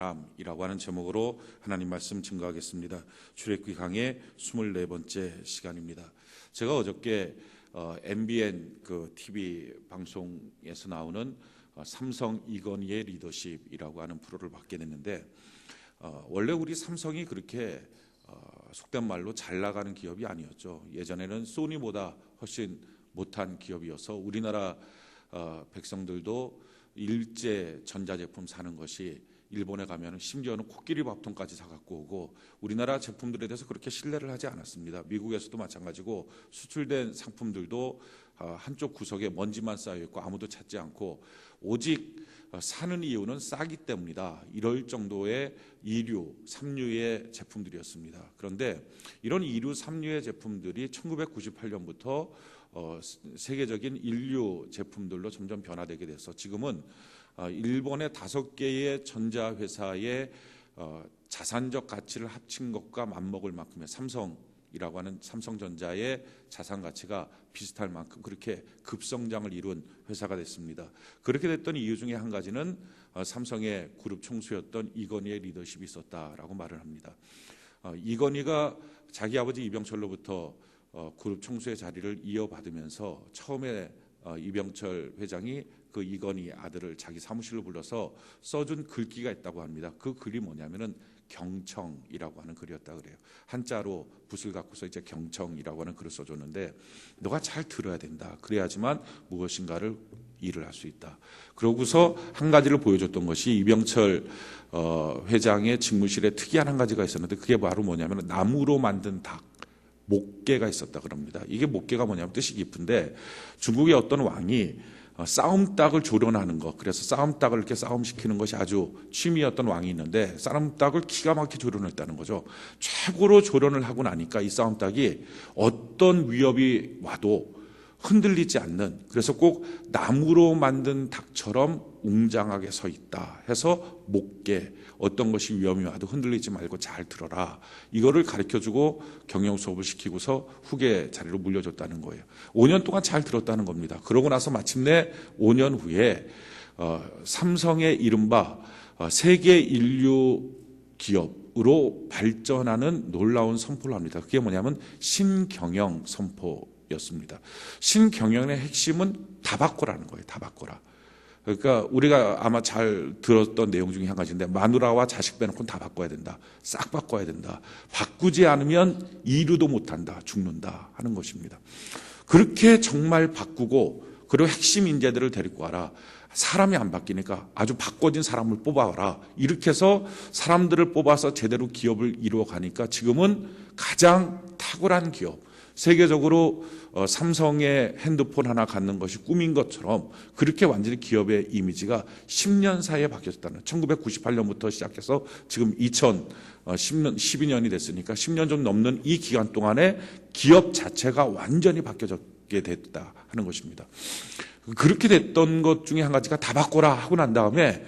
사람이라고 하는 제목으로 하나님 말씀 증거하겠습니다. 출애굽기 강의 24번째 시간입니다. 제가 어저께 MBN TV 방송에서 나오는 삼성 이건희의 리더십이라고 하는 프로를 받게 됐는데, 원래 우리 삼성이 그렇게 속된 말로 잘 나가는 기업이 아니었죠. 예전에는 소니보다 훨씬 못한 기업이어서 우리나라 백성들도 일제 전자제품 사는 것이 일본에 가면 심지어는 코끼리 밥통까지 사갖고 오고, 우리나라 제품들에 대해서 그렇게 신뢰를 하지 않았습니다. 미국에서도 마찬가지고 수출된 상품들도 한쪽 구석에 먼지만 쌓여있고 아무도 찾지 않고 오직 사는 이유는 싸기 때문이다, 이럴 정도의 2류, 3류의 제품들이었습니다. 그런데 이런 2류, 3류의 제품들이 1998년부터 세계적인 1류 제품들로 점점 변화되게 돼서 지금은 일본의 5개의 전자회사의 자산적 가치를 합친 것과 맞먹을 만큼의 삼성이라고 하는 삼성전자의 자산 가치가 비슷할 만큼 그렇게 급성장을 이룬 회사가 됐습니다. 그렇게 됐던 이유 중에 한 가지는 삼성의 그룹 총수였던 이건희의 리더십이 있었다라고 말을 합니다. 이건희가 자기 아버지 이병철로부터 그룹 총수의 자리를 이어받으면서 처음에 이병철 회장이 그 이건희 아들을 자기 사무실로 불러서 써준 글귀가 있다고 합니다. 그 글이 뭐냐면은 경청이라고 하는 글이었다 그래요. 한자로 붓을 갖고서 이제 경청이라고 하는 글을 써줬는데, 너가 잘 들어야 된다. 그래야지만 무엇인가를 일을 할 수 있다. 그러고서 한 가지를 보여줬던 것이 이병철 회장의 직무실에 특이한 한 가지가 있었는데, 그게 바로 뭐냐면 나무로 만든 닭, 목개가 있었다 그럽니다. 이게 목개가 뭐냐면 뜻이 깊은데, 중국의 어떤 왕이 싸움닭을 조련하는 것, 그래서 싸움닭을 이렇게 싸움시키는 것이 아주 취미였던 왕이 있는데, 싸움닭을 기가 막히게 조련했다는 거죠. 최고로 조련을 하고 나니까 이 싸움닭이 어떤 위협이 와도 흔들리지 않는, 그래서 꼭 나무로 만든 닭처럼 웅장하게 서 있다 해서 목개, 어떤 것이 위험이 와도 흔들리지 말고 잘 들어라, 이거를 가르쳐주고 경영 수업을 시키고서 후계 자리로 물려줬다는 거예요. 5년 동안 잘 들었다는 겁니다. 그러고 나서 마침내 5년 후에 삼성의 이른바 세계 인류 기업으로 발전하는 놀라운 선포를 합니다. 그게 뭐냐면 신경영 선포였습니다. 신경영의 핵심은 다 바꿔라는 거예요. 다 바꿔라. 그러니까 우리가 아마 잘 들었던 내용 중에 한 가지인데, 마누라와 자식 빼놓고는 다 바꿔야 된다. 싹 바꿔야 된다. 바꾸지 않으면 이루도 못한다. 죽는다 하는 것입니다. 그렇게 정말 바꾸고, 그리고 핵심 인재들을 데리고 와라. 사람이 안 바뀌니까 아주 바꿔진 사람을 뽑아와라. 이렇게 해서 사람들을 뽑아서 제대로 기업을 이루어가니까 지금은 가장 탁월한 기업, 세계적으로 삼성의 핸드폰 하나 갖는 것이 꿈인 것처럼 그렇게 완전히 기업의 이미지가 10년 사이에 바뀌었다는, 1998년부터 시작해서 지금 2012년이 됐으니까 10년 좀 넘는 이 기간 동안에 기업 자체가 완전히 바뀌어졌게 됐다 하는 것입니다. 그렇게 됐던 것 중에 한 가지가 다 바꿔라 하고 난 다음에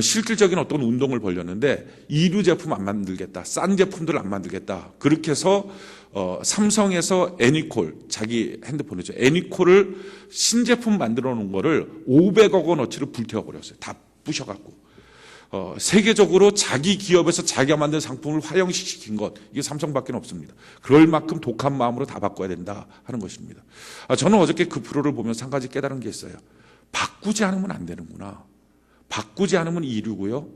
실질적인 어떤 운동을 벌였는데, 이류 제품 안 만들겠다, 싼 제품들 안 만들겠다. 그렇게 해서 삼성에서 애니콜, 자기 핸드폰이죠, 애니콜을 신제품 만들어 놓은 거를 500억 원어치를 불태워 버렸어요. 다 부셔갖고. 세계적으로 자기 기업에서 자기가 만든 상품을 화형시킨 것, 이게 삼성밖에 없습니다. 그럴 만큼 독한 마음으로 다 바꿔야 된다 하는 것입니다. 저는 어저께 그 프로를 보면서 한 가지 깨달은 게 있어요. 바꾸지 않으면 안 되는구나. 바꾸지 않으면 이류고요,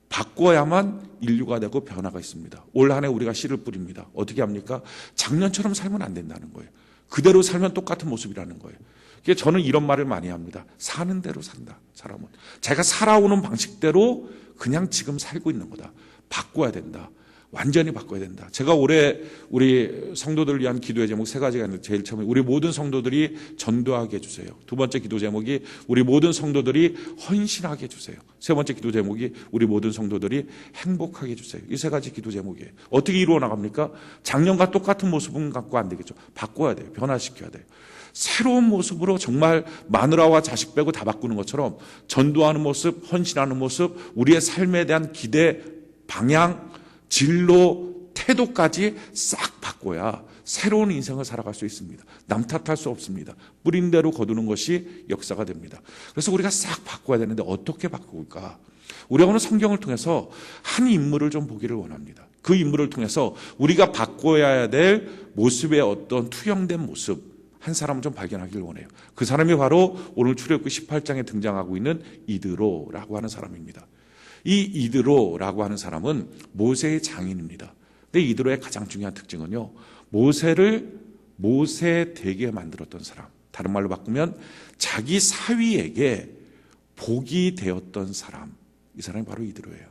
바꿔야만 인류가 되고 변화가 있습니다. 올 한 해 우리가 씨를 뿌립니다. 어떻게 합니까? 작년처럼 살면 안 된다는 거예요. 그대로 살면 똑같은 모습이라는 거예요. 그래서 저는 이런 말을 많이 합니다. 사는 대로 산다, 사람은. 제가 살아오는 방식대로 그냥 지금 살고 있는 거다. 바꿔야 된다. 완전히 바꿔야 된다. 제가 올해 우리 성도들을 위한 기도의 제목 3가지가 있는데, 제일 처음에 우리 모든 성도들이 전도하게 해주세요. 2번째 기도 제목이 우리 모든 성도들이 헌신하게 해주세요. 3번째 기도 제목이 우리 모든 성도들이 행복하게 해주세요. 이 3가지 기도 제목이에요. 어떻게 이루어 나갑니까? 작년과 똑같은 모습은 갖고 안 되겠죠. 바꿔야 돼요. 변화시켜야 돼요. 새로운 모습으로 정말 마누라와 자식 빼고 다 바꾸는 것처럼 전도하는 모습, 헌신하는 모습, 우리의 삶에 대한 기대, 방향, 진로, 태도까지 싹 바꿔야 새로운 인생을 살아갈 수 있습니다. 남 탓할 수 없습니다. 뿌린 대로 거두는 것이 역사가 됩니다. 그래서 우리가 싹 바꿔야 되는데 어떻게 바꿀까? 우리가 오늘 성경을 통해서 한 인물을 좀 보기를 원합니다. 그 인물을 통해서 우리가 바꿔야 될 모습의 어떤 투영된 모습, 한 사람을 좀 발견하기를 원해요. 그 사람이 바로 오늘 출애굽기 18장에 등장하고 있는 이드로라고 하는 사람입니다. 이 이드로라고 하는 사람은 모세의 장인입니다. 근데 이드로의 가장 중요한 특징은요, 모세를 모세 되게 만들었던 사람, 다른 말로 바꾸면 자기 사위에게 복이 되었던 사람, 이 사람이 바로 이드로예요.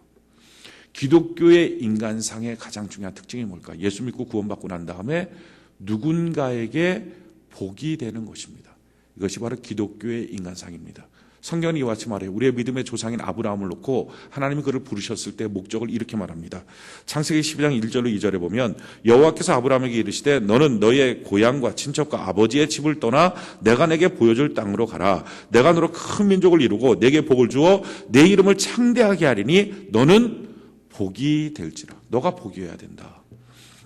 기독교의 인간상의 가장 중요한 특징이 뭘까? 예수 믿고 구원받고 난 다음에 누군가에게 복이 되는 것입니다. 이것이 바로 기독교의 인간상입니다. 성경은 이와 같이 말해요. 우리의 믿음의 조상인 아브라함을 놓고 하나님이 그를 부르셨을 때 목적을 이렇게 말합니다. 창세기 12장 1절로 2절에 보면 여호와께서 아브라함에게 이르시되 너는 너의 고향과 친척과 아버지의 집을 떠나 내가 내게 보여줄 땅으로 가라. 내가 너로 큰 민족을 이루고 내게 복을 주어 내 이름을 창대하게 하리니 너는 복이 될지라. 너가 복이어야 된다.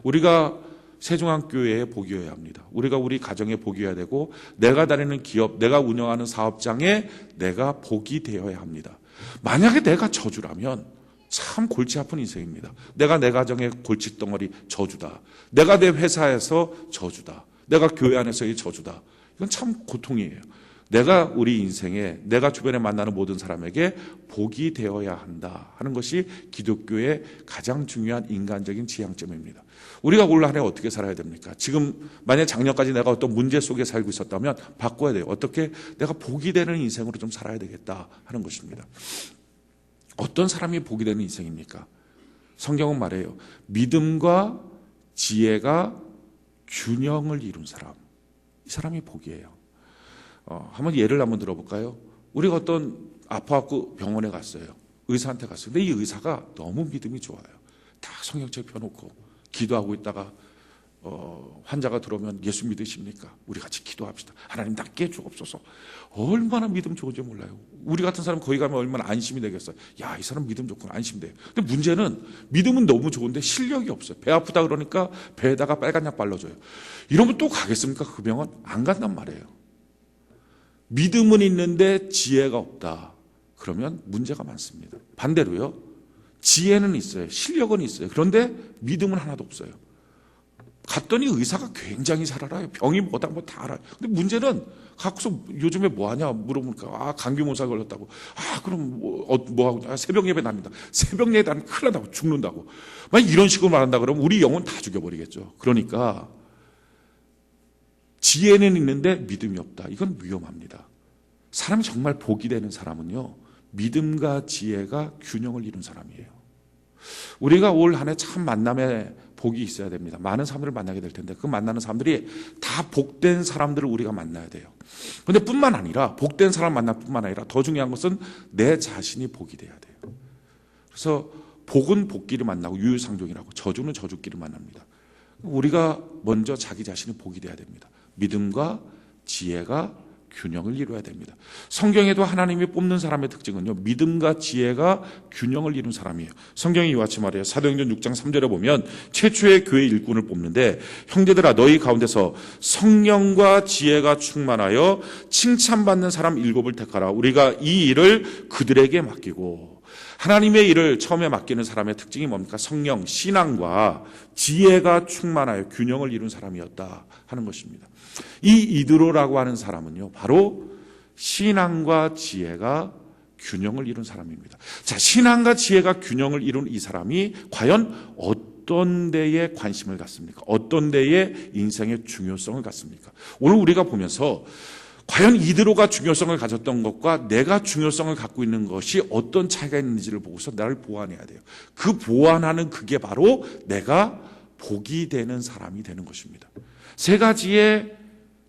우리가 세종한교회에 복이어야 합니다. 우리가 우리 가정에 복이어야 되고 내가 다니는 기업, 내가 운영하는 사업장에 내가 복이 되어야 합니다. 만약에 내가 저주라면 참 골치 아픈 인생입니다. 내가 내 가정의 골칫덩어리 저주다. 내가 내 회사에서 저주다. 내가 교회 안에서의 저주다. 이건 참 고통이에요. 내가 우리 인생에 내가 주변에 만나는 모든 사람에게 복이 되어야 한다 하는 것이 기독교의 가장 중요한 인간적인 지향점입니다. 우리가 올 한 해 어떻게 살아야 됩니까? 지금 만약 작년까지 내가 어떤 문제 속에 살고 있었다면 바꿔야 돼요. 어떻게 내가 복이 되는 인생으로 좀 살아야 되겠다 하는 것입니다. 어떤 사람이 복이 되는 인생입니까? 성경은 말해요. 믿음과 지혜가 균형을 이룬 사람. 이 사람이 복이에요. 한번 예를 한번 들어볼까요? 우리가 어떤 아파갖고 병원에 갔어요. 의사한테 갔어요. 근데 이 의사가 너무 믿음이 좋아요. 다 성경책 펴놓고 기도하고 있다가 환자가 들어오면 예수 믿으십니까? 우리 같이 기도합시다. 하나님 낫게 해주옵소서. 얼마나 믿음 좋은지 몰라요. 우리 같은 사람 거기 가면 얼마나 안심이 되겠어요. 야, 이 사람 믿음 좋구나, 안심돼요. 근데 문제는 믿음은 너무 좋은데 실력이 없어요. 배 아프다 그러니까 배에다가 빨간 약 발라줘요. 이러면 또 가겠습니까? 그 병원? 안 간단 말이에요. 믿음은 있는데 지혜가 없다. 그러면 문제가 많습니다. 반대로요. 지혜는 있어요. 실력은 있어요. 그런데 믿음은 하나도 없어요. 갔더니 의사가 굉장히 잘 알아요. 병이 뭐다 뭐 다 알아요. 근데 문제는 갖고서 요즘에 뭐 하냐 물어보니까 감기 몸살 걸렸다고. 그럼 뭐 하고 새벽 예배 납니다. 새벽 예배 나면 큰일 난다고 죽는다고. 만약 이런 식으로 말한다 그러면 우리 영혼 다 죽여버리겠죠. 그러니까 지혜는 있는데 믿음이 없다. 이건 위험합니다. 사람이 정말 복이 되는 사람은요, 믿음과 지혜가 균형을 이룬 사람이에요. 우리가 올 한 해 참 만남에 복이 있어야 됩니다. 많은 사람들을 만나게 될 텐데 그 만나는 사람들이 다 복된 사람들을 우리가 만나야 돼요. 그런데 뿐만 아니라 복된 사람 만날 뿐만 아니라 더 중요한 것은 내 자신이 복이 돼야 돼요. 그래서 복은 복끼리 만나고 유유상종이라고, 저주는 저주끼리 만납니다. 우리가 먼저 자기 자신이 복이 돼야 됩니다. 믿음과 지혜가 균형을 이루어야 됩니다. 성경에도 하나님이 뽑는 사람의 특징은요, 믿음과 지혜가 균형을 이룬 사람이에요. 성경이 이와 같이 말해요. 사도행전 6장 3절에 보면 최초의 교회 일꾼을 뽑는데 형제들아 너희 가운데서 성령과 지혜가 충만하여 칭찬받는 사람 7을 택하라. 우리가 이 일을 그들에게 맡기고. 하나님의 일을 처음에 맡기는 사람의 특징이 뭡니까? 성령, 신앙과 지혜가 충만하여 균형을 이룬 사람이었다 하는 것입니다. 이 이드로라고 하는 사람은요, 바로 신앙과 지혜가 균형을 이룬 사람입니다. 자, 신앙과 지혜가 균형을 이룬 이 사람이 과연 어떤 데에 관심을 갖습니까? 어떤 데에 인생의 중요성을 갖습니까? 오늘 우리가 보면서 과연 이드로가 중요성을 가졌던 것과 내가 중요성을 갖고 있는 것이 어떤 차이가 있는지를 보고서 나를 보완해야 돼요. 그 보완하는 그게 바로 내가 복이 되는 사람이 되는 것입니다. 세 가지의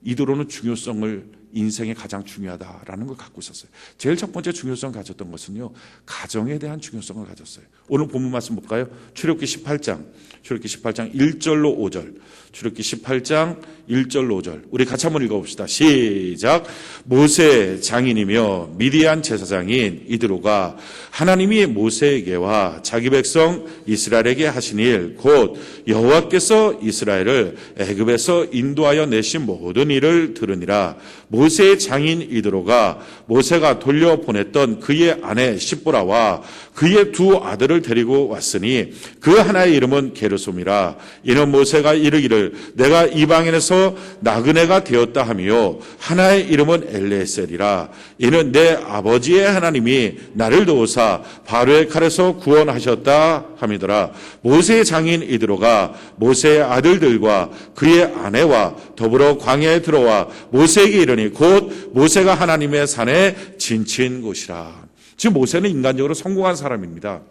이드로는 중요성을 인생에 가장 중요하다라는 걸 갖고 있었어요. 제일 첫 번째 중요성을 가졌던 것은요, 가정에 대한 중요성을 가졌어요. 오늘 본문 말씀 볼까요? 출애굽기 18장 1절로 5절. 출애굽기 18장 1절로 5절. 우리 같이 한번 읽어봅시다. 시작. 모세 장인이며 미디안 제사장인 이드로가 하나님이 모세에게와 자기 백성 이스라엘에게 하신 일, 곧 여호와께서 이스라엘을 애굽에서 인도하여 내신 모든 일을 들으니라. 모세의 장인 이드로가 모세가 돌려보냈던 그의 아내 십보라와 그의 두 아들을 데리고 왔으니 그 하나의 이름은 게르솜이라. 이는 모세가 이르기를 내가 이방인에서 나그네가 되었다 하며 하나의 이름은 엘레셀이라. 이는 내 아버지의 하나님이 나를 도우사 바로의 칼에서 구원하셨다 함이더라. 모세의 장인 이드로가 모세의 아들들과 그의 아내와 더불어 광야에 들어와 모세에게 이르니 곧 모세가 하나님의 산에 진친 곳이라. 지금 모세는 인간적으로 성공한 사람입니다.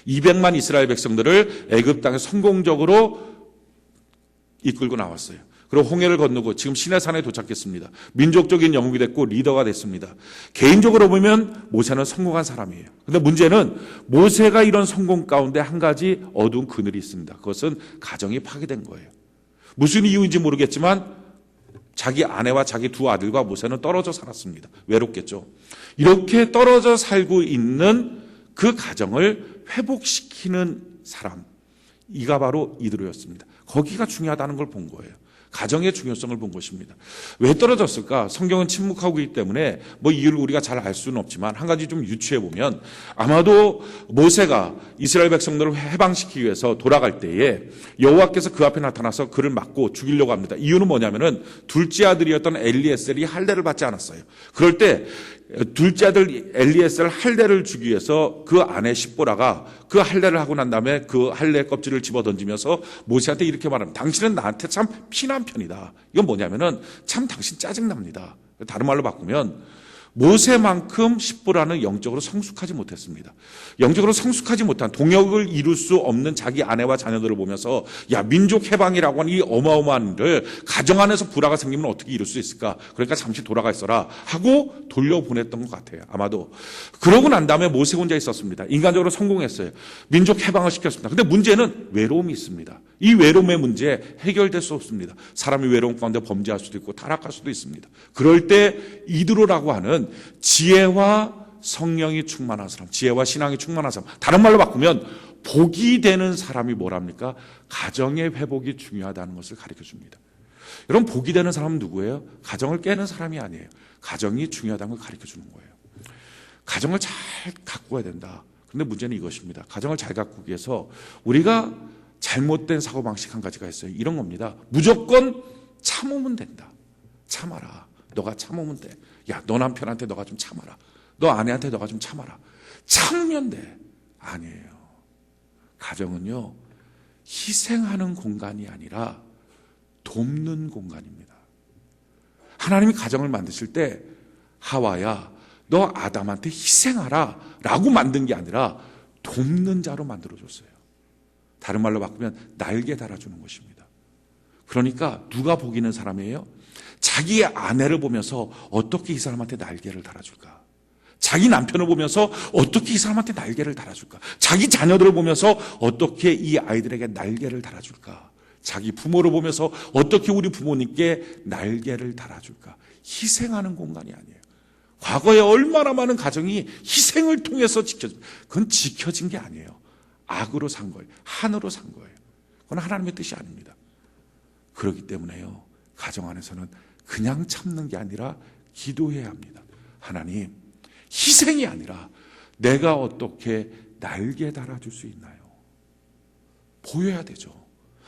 200만 이스라엘 백성들을 애굽 땅에 성공적으로 이끌고 나왔어요. 그리고 홍해를 건너고 지금 시내산에 도착했습니다. 민족적인 영웅이 됐고 리더가 됐습니다. 개인적으로 보면 모세는 성공한 사람이에요. 그런데 문제는 모세가 이런 성공 가운데 한 가지 어두운 그늘이 있습니다. 그것은 가정이 파괴된 거예요. 무슨 이유인지 모르겠지만 자기 아내와 자기 두 아들과 모세는 떨어져 살았습니다. 외롭겠죠. 이렇게 떨어져 살고 있는 그 가정을 회복시키는 사람, 이가 바로 이드로였습니다. 거기가 중요하다는 걸 본 거예요. 가정의 중요성을 본 것입니다. 왜 떨어졌을까? 성경은 침묵하고 있기 때문에 이유를 우리가 잘 알 수는 없지만 한 가지 좀 유추해 보면 아마도 모세가 이스라엘 백성들을 해방시키기 위해서 돌아갈 때에 여호와께서 그 앞에 나타나서 그를 막고 죽이려고 합니다. 이유는 뭐냐면은 둘째 아들이었던 엘리에셀이 할례를 받지 않았어요. 그럴 때 둘째 아들 엘리에셀 할례를 주기 위해서 그 아내 십보라가 그 할례를 하고 난 다음에 그 할례 껍질을 집어 던지면서 모세한테 이렇게 말합니다. 당신은 나한테 참 피난 편이다. 이건 뭐냐면은 참 당신 짜증납니다. 다른 말로 바꾸면 모세만큼 십보라는 영적으로 성숙하지 못했습니다. 영적으로 성숙하지 못한 동역을 이룰 수 없는 자기 아내와 자녀들을 보면서 야, 민족 해방이라고 하는 이 어마어마한 일을 가정 안에서 불화가 생기면 어떻게 이룰 수 있을까? 그러니까 잠시 돌아가 있어라 하고 돌려보냈던 것 같아요. 아마도. 그러고 난 다음에 모세 혼자 있었습니다. 인간적으로 성공했어요. 민족 해방을 시켰습니다. 근데 문제는 외로움이 있습니다. 이 외로움의 문제 해결될 수 없습니다. 사람이 외로움 가운데 범죄할 수도 있고 타락할 수도 있습니다. 그럴 때 이드로라고 하는 지혜와 성령이 충만한 사람, 지혜와 신앙이 충만한 사람, 다른 말로 바꾸면 복이 되는 사람이 뭐랍니까? 가정의 회복이 중요하다는 것을 가르쳐 줍니다. 여러분, 복이 되는 사람은 누구예요? 가정을 깨는 사람이 아니에요. 가정이 중요하다는 걸 가르쳐 주는 거예요. 가정을 잘 가꾸어야 된다. 그런데 문제는 이것입니다. 가정을 잘 가꾸기 위해서 우리가 잘못된 사고방식 한 가지가 있어요. 이런 겁니다. 무조건 참으면 된다. 참아라. 너가 참으면 돼. 야, 너 남편한테 너가 좀 참아라. 너 아내한테 너가 좀 참아라. 참으면 돼. 아니에요. 가정은요, 희생하는 공간이 아니라 돕는 공간입니다. 하나님이 가정을 만드실 때 하와야, 너 아담한테 희생하라 라고 만든 게 아니라 돕는 자로 만들어줬어요. 다른 말로 바꾸면 날개 달아주는 것입니다. 그러니까 누가 복 있는 사람이에요? 자기의 아내를 보면서 어떻게 이 사람한테 날개를 달아줄까? 자기 남편을 보면서 어떻게 이 사람한테 날개를 달아줄까? 자기 자녀들을 보면서 어떻게 이 아이들에게 날개를 달아줄까? 자기 부모를 보면서 어떻게 우리 부모님께 날개를 달아줄까? 희생하는 공간이 아니에요. 과거에 얼마나 많은 가정이 희생을 통해서 그건 지켜진 게 아니에요. 악으로 산 거예요. 한으로 산 거예요. 그건 하나님의 뜻이 아닙니다. 그렇기 때문에요, 가정 안에서는 그냥 참는 게 아니라 기도해야 합니다. 하나님, 희생이 아니라 내가 어떻게 날개 달아줄 수 있나요? 보여야 되죠.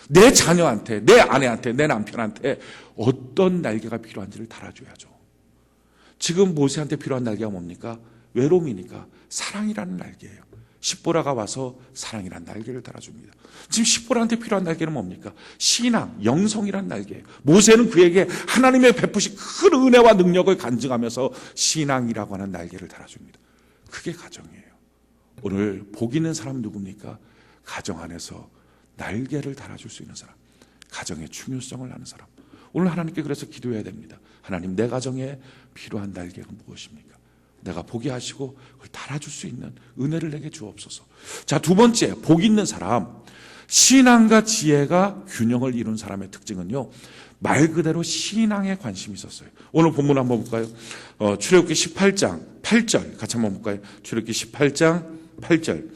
내 자녀한테, 내 아내한테, 내 남편한테 어떤 날개가 필요한지를 달아줘야죠. 지금 모세한테 필요한 날개가 뭡니까? 외로움이니까 사랑이라는 날개예요. 십보라가 와서 사랑이라는 날개를 달아줍니다. 지금 십보라한테 필요한 날개는 뭡니까? 신앙, 영성이라는 날개예요. 모세는 그에게 하나님의 베푸신 큰 은혜와 능력을 간증하면서 신앙이라고 하는 날개를 달아줍니다. 그게 가정이에요. 오늘 복 있는 사람은 누굽니까? 가정 안에서 날개를 달아줄 수 있는 사람, 가정의 중요성을 아는 사람. 오늘 하나님께 그래서 기도해야 됩니다. 하나님, 내 가정에 필요한 날개가 무엇입니까? 내가 보게 하시고 그걸 달아줄 수 있는 은혜를 내게 주옵소서. 자, 두 번째, 복 있는 사람, 신앙과 지혜가 균형을 이룬 사람의 특징은요, 말 그대로 신앙에 관심이 있었어요. 오늘 본문 한번 볼까요? 출애굽기 18장 8절 같이 한번 볼까요? 출애굽기 18장 8절.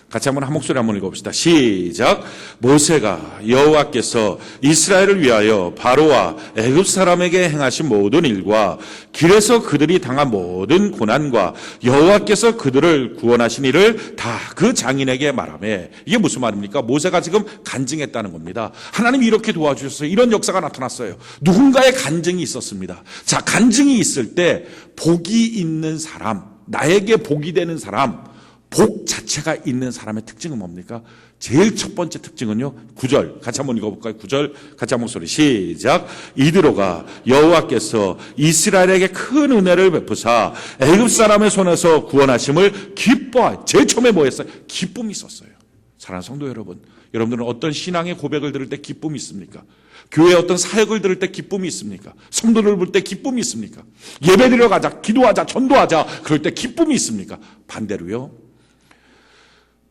같이 한번 한 목소리 한번 읽어봅시다. 시작. 모세가 여호와께서 이스라엘을 위하여 바로와 애굽 사람에게 행하신 모든 일과 길에서 그들이 당한 모든 고난과 여호와께서 그들을 구원하신 일을 다 그 장인에게 말하며, 이게 무슨 말입니까? 모세가 지금 간증했다는 겁니다. 하나님이 이렇게 도와주셨어요. 이런 역사가 나타났어요. 누군가의 간증이 있었습니다. 자, 간증이 있을 때 복이 있는 사람, 나에게 복이 되는 사람, 복 자체가 있는 사람의 특징은 뭡니까? 제일 첫 번째 특징은요, 9절 같이 한번 읽어볼까요? 9절 같이 한 목소리 시작. 이드로가 여호와께서 이스라엘에게 큰 은혜를 베푸사 애굽 사람의 손에서 구원하심을 기뻐하여. 제일 처음에 뭐 했어요? 기쁨이 있었어요. 사랑하는 성도 여러분, 여러분들은 어떤 신앙의 고백을 들을 때 기쁨이 있습니까? 교회에 어떤 사역을 들을 때 기쁨이 있습니까? 성도를 볼 때 기쁨이 있습니까? 예배드려 가자, 기도하자, 전도하자, 그럴 때 기쁨이 있습니까? 반대로요,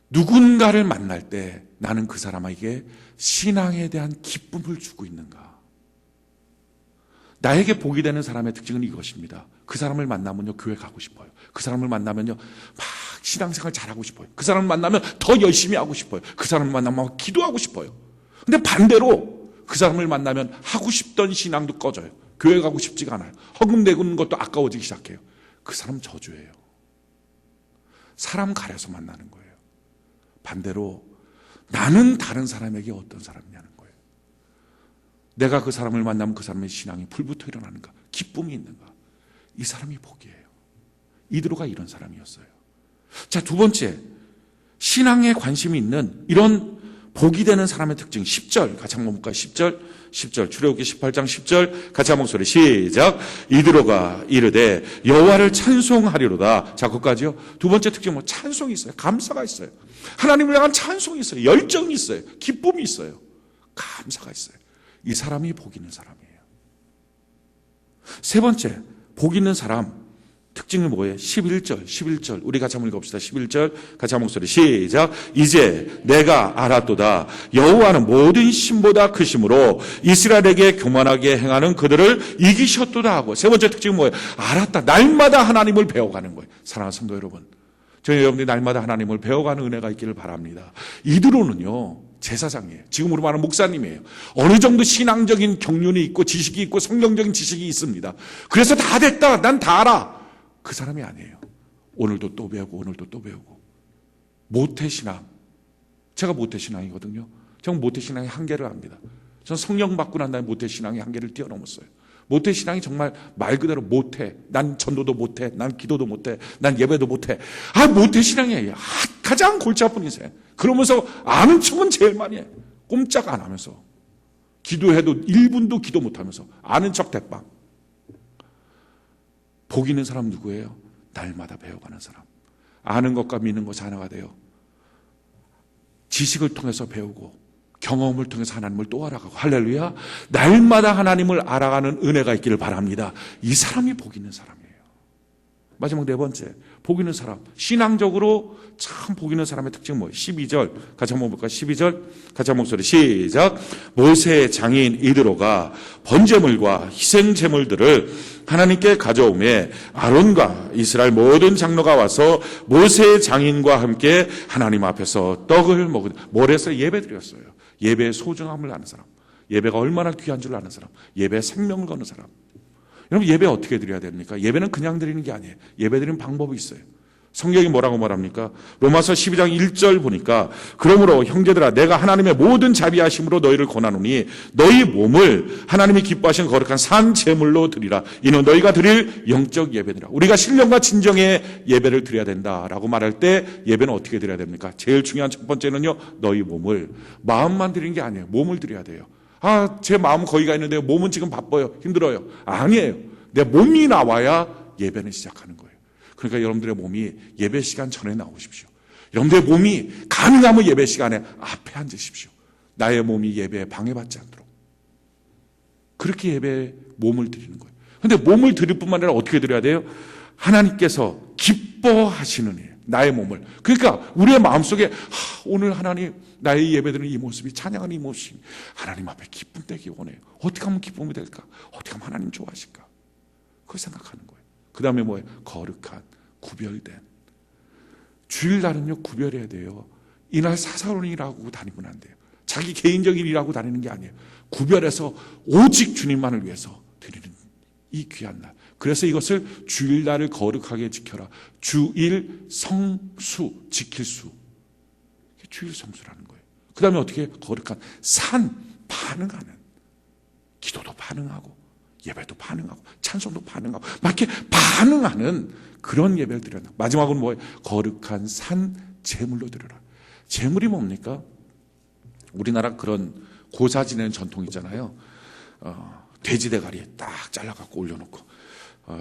누군가를 만날 때 나는 그 사람에게 신앙에 대한 기쁨을 주고 있는가? 나에게 복이 되는 사람의 특징은 이것입니다. 그 사람을 만나면요, 교회 가고 싶어요. 그 사람을 만나면요, 막 신앙생활 잘하고 싶어요. 그 사람을 만나면 더 열심히 하고 싶어요. 그 사람을 만나면 기도하고 싶어요. 근데 반대로 그 사람을 만나면 하고 싶던 신앙도 꺼져요. 교회 가고 싶지가 않아요. 허금대는 것도 아까워지기 시작해요. 그 사람 저주예요. 사람 가려서 만나는 거예요. 반대로 나는 다른 사람에게 어떤 사람이냐는 거예요. 내가 그 사람을 만나면 그 사람의 신앙이 불부터 일어나는가? 기쁨이 있는가? 이 사람이 복이에요. 이드로가 이런 사람이었어요. 자, 두 번째, 신앙에 관심이 있는 이런 복이 되는 사람의 특징 10절 같이 한번 볼까요? 10절 출애굽기 18장 10절 같이 한 목소리 시작. 이드로가 이르되 여호와를 찬송하리로다. 자, 거기까지요. 두 번째 특징은 뭐 찬송이 있어요. 감사가 있어요. 하나님을 향한 찬송이 있어요. 열정이 있어요. 기쁨이 있어요. 감사가 있어요. 이 사람이 복 있는 사람이에요. 세 번째, 복 있는 사람 특징은 뭐예요? 11절 우리 같이 한번 읽어봅시다. 11절 같이 한 목소리 시작. 이제 내가 알았도다. 여호와는 모든 신보다 크심으로 이스라엘에게 교만하게 행하는 그들을 이기셨도다 하고. 세 번째 특징은 뭐예요? 알았다. 날마다 하나님을 배워가는 거예요. 사랑하는 성도 여러분, 저희 여러분들이 날마다 하나님을 배워가는 은혜가 있기를 바랍니다. 이드로는요, 제사장이에요. 지금으로 말하는 목사님이에요. 어느 정도 신앙적인 경륜이 있고 지식이 있고 성경적인 지식이 있습니다. 그래서 다 됐다, 난 다 알아, 그 사람이 아니에요. 오늘도 또 배우고 오늘도 또 배우고. 모태신앙, 제가 모태신앙이거든요. 저는 모태신앙의 한계를 압니다. 저는 성령 받고 난 다음에 모태신앙의 한계를 뛰어넘었어요. 모태신앙이 정말 말 그대로 못해. 난 전도도 못해. 난 기도도 못해. 난 예배도 못해. 모태신앙이에요. 가장 골치 아픈 인생. 그러면서 아는 척은 제일 많이 해. 꼼짝 안 하면서. 기도해도 1분도 기도 못하면서 아는 척 대빵. 복 있는 사람 누구예요? 날마다 배워가는 사람. 아는 것과 믿는 것 하나가 돼요. 지식을 통해서 배우고 경험을 통해서 하나님을 또 알아가고. 할렐루야. 날마다 하나님을 알아가는 은혜가 있기를 바랍니다. 이 사람이 복 있는 사람이에요. 마지막 네 번째, 복 있는 사람. 신앙적으로 참 복 있는 사람의 특징은 뭐예요? 12절 같이 한번 볼까요? 12절 같이 한 목소리 시작. 모세의 장인 이드로가 번제물과 희생제물들을 하나님께 가져오매 아론과 이스라엘 모든 장로가 와서 모세의 장인과 함께 하나님 앞에서 떡을 먹은, 뭘 했어요? 예배 드렸어요. 예배의 소중함을 아는 사람, 예배가 얼마나 귀한 줄 아는 사람, 예배에 생명을 거는 사람. 여러분, 예배 어떻게 드려야 됩니까? 예배는 그냥 드리는 게 아니에요. 예배 드리는 방법이 있어요. 성경이 뭐라고 말합니까? 로마서 12장 1절 보니까 그러므로 형제들아 내가 하나님의 모든 자비하심으로 너희를 권하노니 너희 몸을 하나님이 기뻐하시는 거룩한 산 제물로 드리라. 이는 너희가 드릴 영적 예배니라. 우리가 신령과 진정의 예배를 드려야 된다라고 말할 때 예배는 어떻게 드려야 됩니까? 제일 중요한 첫 번째는요, 너희 몸을, 마음만 드리는 게 아니에요. 몸을 드려야 돼요. 제 마음은 거기가 있는데 몸은 지금 바빠요, 힘들어요. 아니에요. 내 몸이 나와야 예배는 시작하는 거예요. 그러니까 여러분들의 몸이 예배 시간 전에 나오십시오. 여러분들의 몸이 가능하면 예배 시간에 앞에 앉으십시오. 나의 몸이 예배에 방해받지 않도록. 그렇게 예배에 몸을 드리는 거예요. 그런데 몸을 드릴 뿐만 아니라 어떻게 드려야 돼요? 하나님께서 기뻐하시는 일, 나의 몸을. 그러니까 우리의 마음속에 오늘 하나님 나의 예배드리는 이 모습이, 찬양하는 이 모습이 하나님 앞에 기쁨 되기 원해요. 어떻게 하면 기쁨이 될까? 어떻게 하면 하나님 좋아하실까? 그걸 생각하는 거예요. 그 다음에 뭐예요? 거룩한, 구별된. 주일날은요, 구별해야 돼요. 이날 사사로운이라고 다니면 안 돼요. 자기 개인적인 일이라고 다니는 게 아니에요. 구별해서 오직 주님만을 위해서 드리는 이 귀한 날. 그래서 이것을 주일날을 거룩하게 지켜라. 주일 성수, 지킬 수. 이게 주일 성수라는 거예요. 그 다음에 어떻게 거룩한 산, 반응하는. 기도도 반응하고 예배도 반응하고 찬송도 반응하고 막 이렇게 반응하는 그런 예배를 드려라. 마지막으로 뭐예요? 거룩한 산 제물로 드려라. 제물이 뭡니까? 우리나라 그런 고사 지내는 전통이 있잖아요. 돼지 대가리에 딱 잘라갖고 올려놓고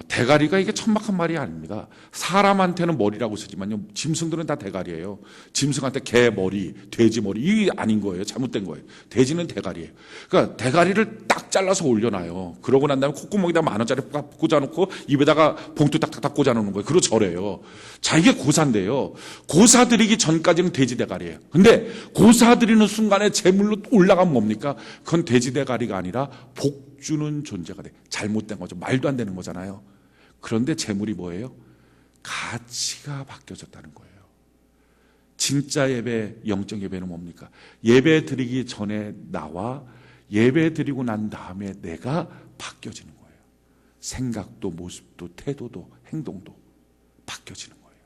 대가리가 이게 천박한 말이 아닙니다. 사람한테는 머리라고 쓰지만요, 짐승들은 다 대가리예요. 짐승한테 개 머리, 돼지 머리, 이게 아닌 거예요. 잘못된 거예요. 돼지는 대가리예요. 그러니까 대가리를 딱 잘라서 올려놔요. 그러고 난 다음에 콧구멍에다 10,000원짜리 딱 꽂아놓고 입에다가 봉투 딱딱딱 꽂아놓는 거예요. 그리고 절해요. 자, 이게 고사인데요. 고사 드리기 전까지는 돼지 대가리예요. 근데 고사 드리는 순간에 제물로 올라가면 뭡니까? 그건 돼지 대가리가 아니라 주는 존재가 돼. 잘못된 거죠. 말도 안 되는 거잖아요. 그런데 재물이 뭐예요? 가치가 바뀌어졌다는 거예요. 진짜 예배, 영적 예배는 뭡니까? 예배 드리기 전에 나와 예배 드리고 난 다음에 내가 바뀌어지는 거예요. 생각도 모습도 태도도 행동도 바뀌어지는 거예요.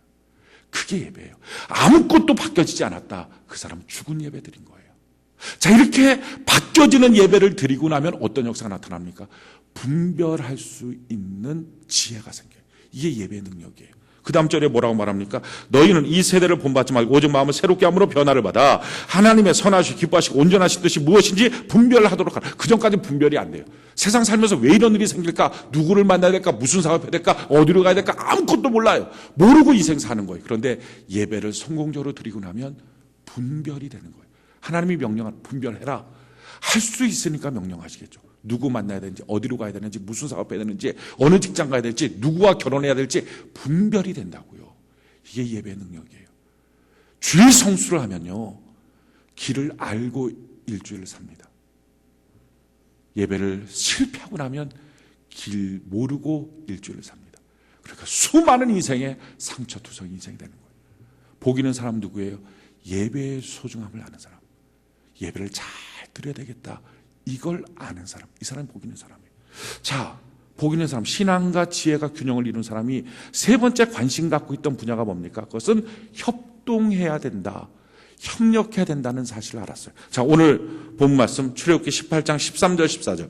그게 예배예요. 아무것도 바뀌어지지 않았다. 그 사람 죽은 예배 드린 거예요. 자, 이렇게 바뀌어지는 예배를 드리고 나면 어떤 역사가 나타납니까? 분별할 수 있는 지혜가 생겨요. 이게 예배의 능력이에요. 그 다음 절에 뭐라고 말합니까? 너희는 이 세대를 본받지 말고 오직 마음을 새롭게 함으로 변화를 받아 하나님의 선하시고 기뻐하시고 온전하신 뜻이 무엇인지 분별하도록 하라. 그 전까지 분별이 안 돼요. 세상 살면서 왜 이런 일이 생길까? 누구를 만나야 될까? 무슨 사업을 해야 될까? 어디로 가야 될까? 아무것도 몰라요. 모르고 이 생 사는 거예요. 그런데 예배를 성공적으로 드리고 나면 분별이 되는 거예요. 하나님이 명령한 분별해라. 할 수 있으니까 명령하시겠죠. 누구 만나야 되는지, 어디로 가야 되는지, 무슨 사업 해야 되는지, 어느 직장 가야 될지, 누구와 결혼해야 될지 분별이 된다고요. 이게 예배의 능력이에요. 주일 성수를 하면요, 길을 알고 일주일을 삽니다. 예배를 실패하고 나면 길 모르고 일주일을 삽니다. 그러니까 수많은 인생의 상처투성 인생이 되는 거예요. 복 있는 사람 누구예요? 예배의 소중함을 아는 사람. 예배를 잘 드려야 되겠다. 이걸 아는 사람. 이 사람이 복 있는 사람이에요. 자, 복 있는 사람, 신앙과 지혜가 균형을 이룬 사람이 세 번째 관심 갖고 있던 분야가 뭡니까? 그것은 협동해야 된다. 협력해야 된다는 사실을 알았어요. 자, 오늘 본 말씀 출애굽기 18장 13절 14절.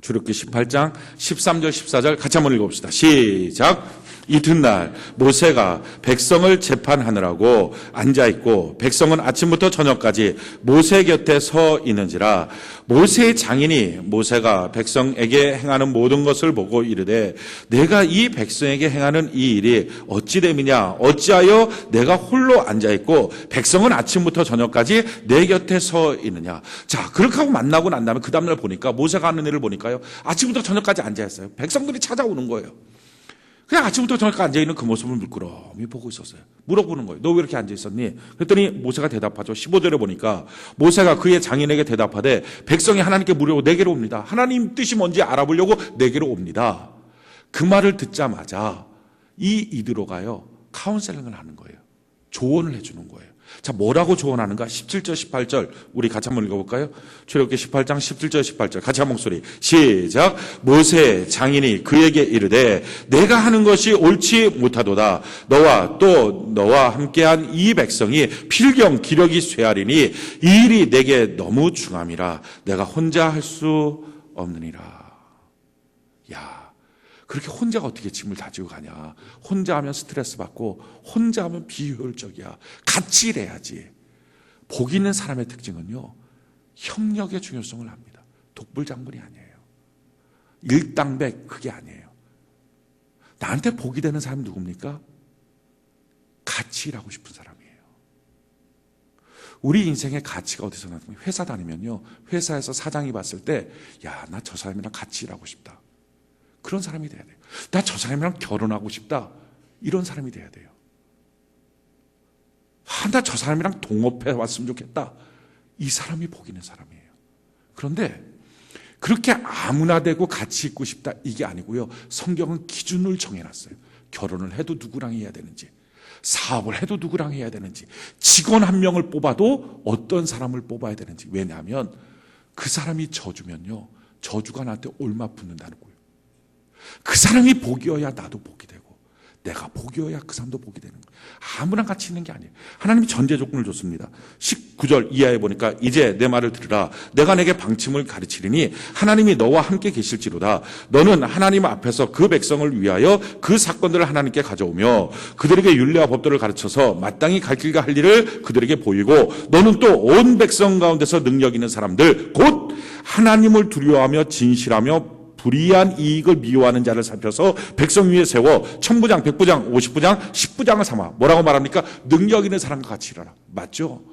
출애굽기 18장 13절 14절 같이 한번 읽어봅시다. 시작. 이튿날 모세가 백성을 재판하느라고 앉아있고 백성은 아침부터 저녁까지 모세 곁에 서 있는지라 모세의 장인이 모세가 백성에게 행하는 모든 것을 보고 이르되 내가 이 백성에게 행하는 이 일이 어찌 됨이냐 어찌하여 내가 홀로 앉아있고 백성은 아침부터 저녁까지 내 곁에 서 있느냐. 자, 그렇게 하고 만나고 난 다음에 그 다음날 보니까 모세가 하는 일을 보니까요, 아침부터 저녁까지 앉아있어요. 백성들이 찾아오는 거예요. 그냥 아침부터 저녁까지 앉아있는 그 모습을 물끄러미 보고 있었어요. 물어보는 거예요. 너 왜 이렇게 앉아있었니? 그랬더니 모세가 대답하죠. 15절에 보니까 모세가 그의 장인에게 대답하되 백성이 하나님께 물으려고 내게로 옵니다. 하나님 뜻이 뭔지 알아보려고 내게로 옵니다. 그 말을 듣자마자 이 이드로가요, 카운셀링을 하는 거예요. 조언을 해주는 거예요. 자, 뭐라고 조언하는가? 17절 18절 우리 같이 한번 읽어볼까요? 출애굽기 18장 17절 18절 같이 한 목소리 시작. 모세 장인이 그에게 이르되 내가 하는 것이 옳지 못하도다. 너와 또 너와 함께한 이 백성이 필경 기력이 쇠하리니 이 일이 내게 너무 중함이라 내가 혼자 할 수 없느니라. 야, 그렇게 혼자가 어떻게 짐을 다 지고 가냐. 혼자 하면 스트레스 받고 혼자 하면 비효율적이야. 같이 일해야지. 복 있는 사람의 특징은요, 협력의 중요성을 압니다. 독불장군이 아니에요. 일당백 그게 아니에요. 나한테 복이 되는 사람이 누굽니까? 같이 일하고 싶은 사람이에요. 우리 인생의 가치가 어디서 나타나요? 회사 다니면요, 회사에서 사장이 봤을 때 야, 나 저 사람이랑 같이 일하고 싶다. 그런 사람이 돼야 돼요. 나 저 사람이랑 결혼하고 싶다. 이런 사람이 돼야 돼요. 나 저 사람이랑 동업해 왔으면 좋겠다. 이 사람이 복 있는 사람이에요. 그런데 그렇게 아무나 되고 같이 있고 싶다 이게 아니고요. 성경은 기준을 정해놨어요. 결혼을 해도 누구랑 해야 되는지, 사업을 해도 누구랑 해야 되는지, 직원 한 명을 뽑아도 어떤 사람을 뽑아야 되는지. 왜냐하면 그 사람이 저주면요, 저주가 나한테 올마 붙는다는 거예요. 그 사람이 복이어야 나도 복이 되고, 내가 복이어야 그 사람도 복이 되는 거예요. 아무나 같이 있는 게 아니에요. 하나님이 전제 조건을 줬습니다. 19절 이하에 보니까 이제 내 말을 들으라. 내가 내게 방침을 가르치리니 하나님이 너와 함께 계실지로다. 너는 하나님 앞에서 그 백성을 위하여 그 사건들을 하나님께 가져오며 그들에게 율례와 법도를 가르쳐서 마땅히 갈 길과 할 일을 그들에게 보이고, 너는 또 온 백성 가운데서 능력 있는 사람들 곧 하나님을 두려워하며 진실하며 불의한 이익을 미워하는 자를 살펴서 백성 위에 세워 천부장, 백부장, 50부장, 10부장을 삼아. 뭐라고 말합니까? 능력 있는 사람과 같이 일하라. 맞죠?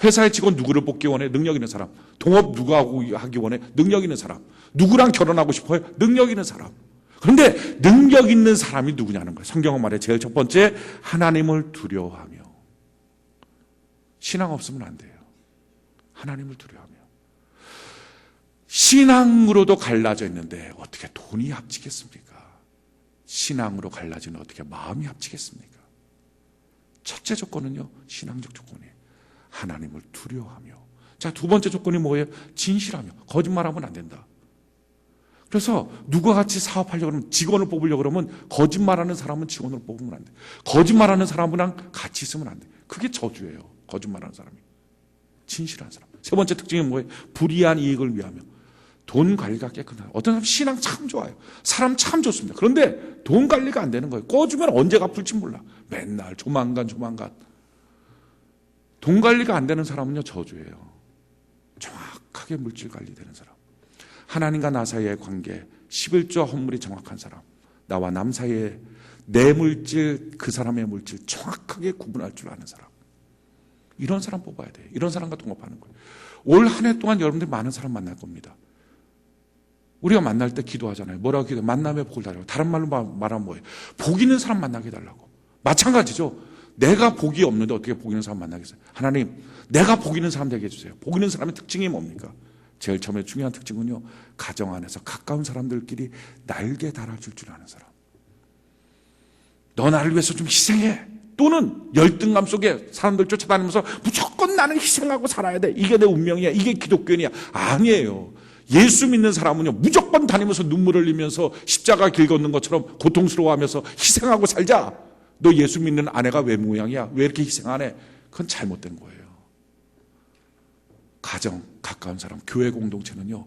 회사의 직원 누구를 뽑기 원해? 능력 있는 사람. 동업 누가 하기 원해? 능력 있는 사람. 누구랑 결혼하고 싶어요? 능력 있는 사람. 그런데 능력 있는 사람이 누구냐는 거예요. 성경은 말해 제일 첫 번째, 하나님을 두려워하며. 신앙 없으면 안 돼요. 하나님을 두려워하며. 신앙으로도 갈라져 있는데 어떻게 돈이 합치겠습니까? 신앙으로 갈라지는 어떻게 마음이 합치겠습니까? 첫째 조건은요, 신앙적 조건이에요. 하나님을 두려워하며. 자, 두 번째 조건이 뭐예요? 진실하며. 거짓말하면 안 된다. 그래서 누가 같이 사업하려고 그러면, 직원을 뽑으려고 그러면 거짓말하는 사람은 직원으로 뽑으면 안 돼. 거짓말하는 사람이랑 같이 있으면 안 돼. 그게 저주예요. 거짓말하는 사람이. 진실한 사람. 세 번째 특징이 뭐예요? 불의한 이익을 위하며. 돈 관리가 깨끗하다. 어떤 사람 신앙 참 좋아요. 사람 참 좋습니다. 그런데 돈 관리가 안 되는 거예요. 꺼주면 언제 갚을지 몰라. 맨날 조만간. 돈 관리가 안 되는 사람은요, 저주예요. 정확하게 물질 관리되는 사람. 하나님과 나 사이의 관계, 11조 헌물이 정확한 사람. 나와 남 사이의 내 물질, 그 사람의 물질 정확하게 구분할 줄 아는 사람. 이런 사람 뽑아야 돼요. 이런 사람과 동업하는 거예요. 올 한 해 동안 여러분들이 많은 사람 만날 겁니다. 우리가 만날 때 기도하잖아요. 뭐라고 기도해요? 만남의 복을 달라고. 다른 말로 말하면 뭐예요? 복 있는 사람 만나게 해달라고. 마찬가지죠. 내가 복이 없는데 어떻게 복 있는 사람 만나겠어요? 하나님, 내가 복 있는 사람 되게 해주세요. 복 있는 사람의 특징이 뭡니까? 제일 처음에 중요한 특징은요, 가정 안에서 가까운 사람들끼리 날개 달아줄 줄 아는 사람. 너 나를 위해서 좀 희생해. 또는 열등감 속에 사람들 쫓아다니면서 무조건 나는 희생하고 살아야 돼. 이게 내 운명이야. 이게 기독교인이야. 아니에요. 예수 믿는 사람은요, 무조건 다니면서 눈물 흘리면서 십자가 길 걷는 것처럼 고통스러워하면서 희생하고 살자. 너 예수 믿는 아내가 왜 모양이야? 왜 이렇게 희생하네? 그건 잘못된 거예요. 가정, 가까운 사람, 교회 공동체는요,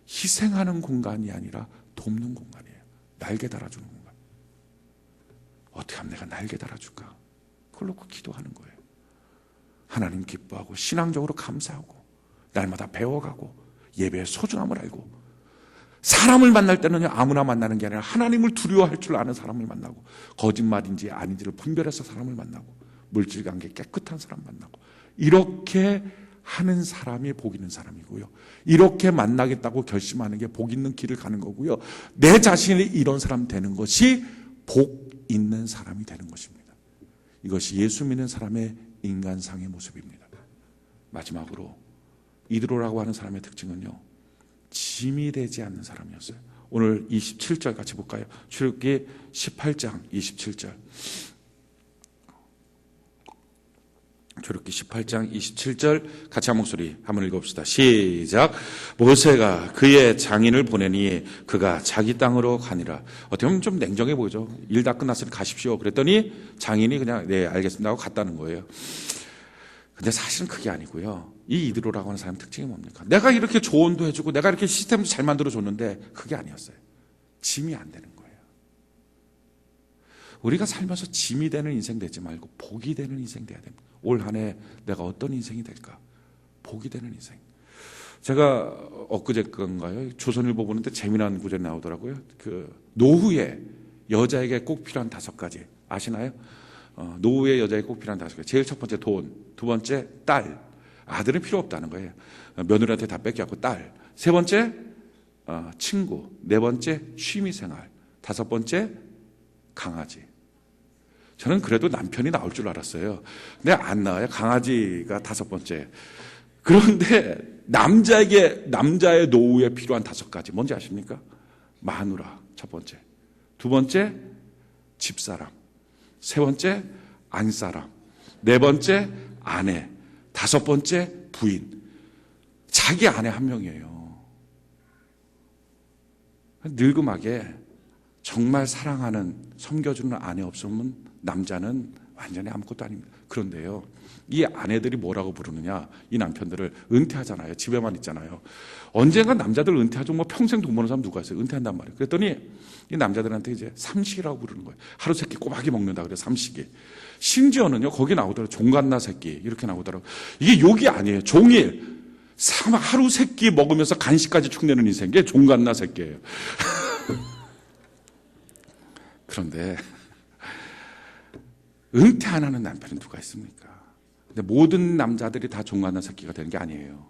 희생하는 공간이 아니라 돕는 공간이에요. 날개 달아주는 공간. 어떻게 하면 내가 날개 달아줄까? 그걸 놓고 기도하는 거예요. 하나님 기뻐하고 신앙적으로 감사하고 날마다 배워가고 예배의 소중함을 알고, 사람을 만날 때는요, 아무나 만나는 게 아니라 하나님을 두려워할 줄 아는 사람을 만나고, 거짓말인지 아닌지를 분별해서 사람을 만나고, 물질관계 깨끗한 사람 만나고, 이렇게 하는 사람이 복 있는 사람이고요. 이렇게 만나겠다고 결심하는 게 복 있는 길을 가는 거고요. 내 자신이 이런 사람 되는 것이 복 있는 사람이 되는 것입니다. 이것이 예수 믿는 사람의 인간상의 모습입니다. 마지막으로 이드로라고 하는 사람의 특징은요, 짐이 되지 않는 사람이었어요. 오늘 27절 같이 볼까요? 출애굽기 18장 27절. 출애굽기 18장 27절 같이 한 목소리 한번 읽어봅시다. 시작. 모세가 그의 장인을 보내니 그가 자기 땅으로 가니라. 어떻게 보면 좀 냉정해 보이죠. 일 다 끝났으니 가십시오. 그랬더니 장인이 그냥 네 알겠습니다 하고 갔다는 거예요. 근데 사실은 그게 아니고요. 이 이드로라고 하는 사람의 특징이 뭡니까? 내가 이렇게 조언도 해주고 내가 이렇게 시스템도 잘 만들어줬는데 그게 아니었어요. 짐이 안 되는 거예요. 우리가 살면서 짐이 되는 인생 되지 말고 복이 되는 인생 돼야 됩니다. 올 한 해 내가 어떤 인생이 될까? 복이 되는 인생. 제가 엊그제인가요? 조선일보 보는데 재미난 구절이 나오더라고요. 그 노후에 여자에게 꼭 필요한 5가지 아시나요? 노후의 여자에게 꼭 필요한 5가지. 제일 첫 번째 돈, 두 번째 딸. 아들은 필요 없다는 거예요. 며느리한테 다 뺏겨갖고 딸. 세 번째 친구. 네 번째 취미생활. 5번째 강아지. 저는 그래도 남편이 나올 줄 알았어요. 근데 안 나와요. 강아지가 5번째. 그런데 남자의 노후에 필요한 5가지 뭔지 아십니까? 마누라 첫 번째, 두 번째 집사람, 세 번째 안사람, 네 번째 아내, 다섯 번째 부인. 자기 아내 한 명이에요. 늙음하게 정말 사랑하는, 섬겨주는 아내 없으면 남자는 완전히 아무것도 아닙니다. 그런데요, 이 아내들이 뭐라고 부르느냐, 이 남편들을 은퇴하잖아요. 집에만 있잖아요. 언젠가 남자들 은퇴하죠. 뭐 평생 돈 버는 사람 누가 있어요? 은퇴한단 말이에요. 그랬더니 이 남자들한테 이제 삼식이라고 부르는 거예요. 하루 세끼 꼬박이 먹는다 그래요. 삼식이. 심지어는요, 거기 나오더라고요. 종갓나 새끼 이렇게 나오더라고요. 이게 욕이 아니에요. 종일 하루 세끼 먹으면서 간식까지 축내는 인생, 게 종갓나 새끼예요. 그런데 은퇴 안 하는 남편은 누가 있습니까? 근데 모든 남자들이 다 종갓나 새끼가 되는 게 아니에요.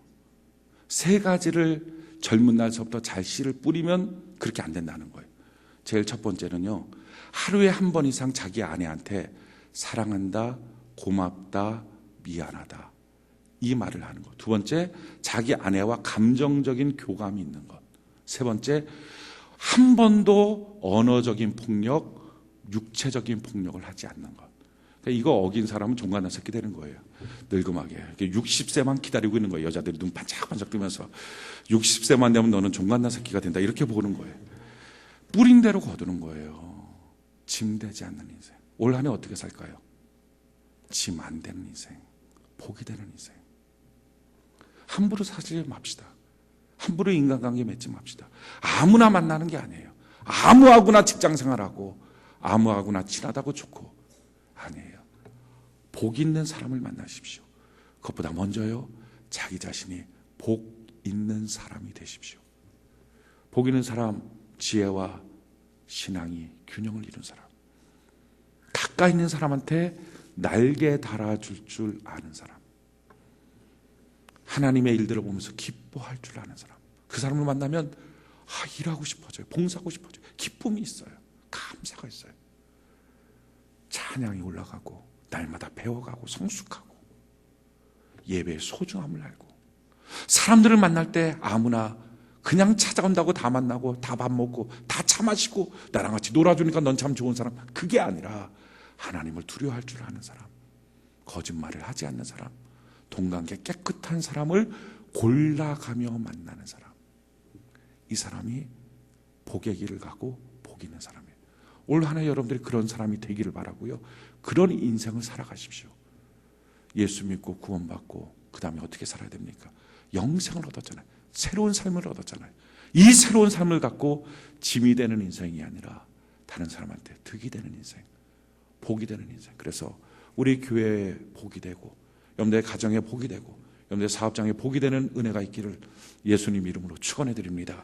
세 가지를 젊은 날서부터 잘 씨를 뿌리면 그렇게 안 된다는 거예요. 제일 첫 번째는요, 하루에 한 번 이상 자기 아내한테 사랑한다, 고맙다, 미안하다, 이 말을 하는 것. 두 번째, 자기 아내와 감정적인 교감이 있는 것. 세 번째, 한 번도 언어적인 폭력, 육체적인 폭력을 하지 않는 것. 그러니까 이거 어긴 사람은 종갓나 새끼 되는 거예요. 늙음하게 60세만 기다리고 있는 거예요. 여자들이 눈 반짝반짝 뜨면서 60세만 되면 너는 종갓나 새끼가 된다, 이렇게 보는 거예요. 뿌린 대로 거두는 거예요. 짐 되지 않는 인생. 올 한 해 어떻게 살까요? 짐 안 되는 인생, 복이 되는 인생. 함부로 사지 맙시다. 함부로 인간관계 맺지 맙시다. 아무나 만나는 게 아니에요. 아무하고나 직장생활하고 아무하고나 친하다고 좋고 아니에요. 복 있는 사람을 만나십시오. 그것보다 먼저요, 자기 자신이 복 있는 사람이 되십시오. 복 있는 사람, 지혜와 신앙이 균형을 이룬 사람, 가까이 있는 사람한테 날개 달아줄 줄 아는 사람, 하나님의 일들을 보면서 기뻐할 줄 아는 사람. 그 사람을 만나면 일하고 싶어져요. 봉사하고 싶어져요. 기쁨이 있어요. 감사가 있어요. 찬양이 올라가고 날마다 배워가고 성숙하고 예배의 소중함을 알고, 사람들을 만날 때 아무나 그냥 찾아온다고 다 만나고 다 밥 먹고 다 차 마시고 나랑 같이 놀아주니까 넌 참 좋은 사람, 그게 아니라 하나님을 두려워할 줄 아는 사람, 거짓말을 하지 않는 사람, 동관계 깨끗한 사람을 골라가며 만나는 사람. 이 사람이 복의 길을 가고 복 있는 사람이에요. 올 한 해 여러분들이 그런 사람이 되기를 바라고요. 그런 인생을 살아가십시오. 예수 믿고 구원받고 그 다음에 어떻게 살아야 됩니까? 영생을 얻었잖아요. 새로운 삶을 얻었잖아요. 이 새로운 삶을 갖고 짐이 되는 인생이 아니라 다른 사람한테 득이 되는 인생, 복이 되는 인생. 그래서 우리 교회에 복이 되고, 여러분들의 가정에 복이 되고, 여러분들의 사업장에 복이 되는 은혜가 있기를 예수님 이름으로 축원해 드립니다.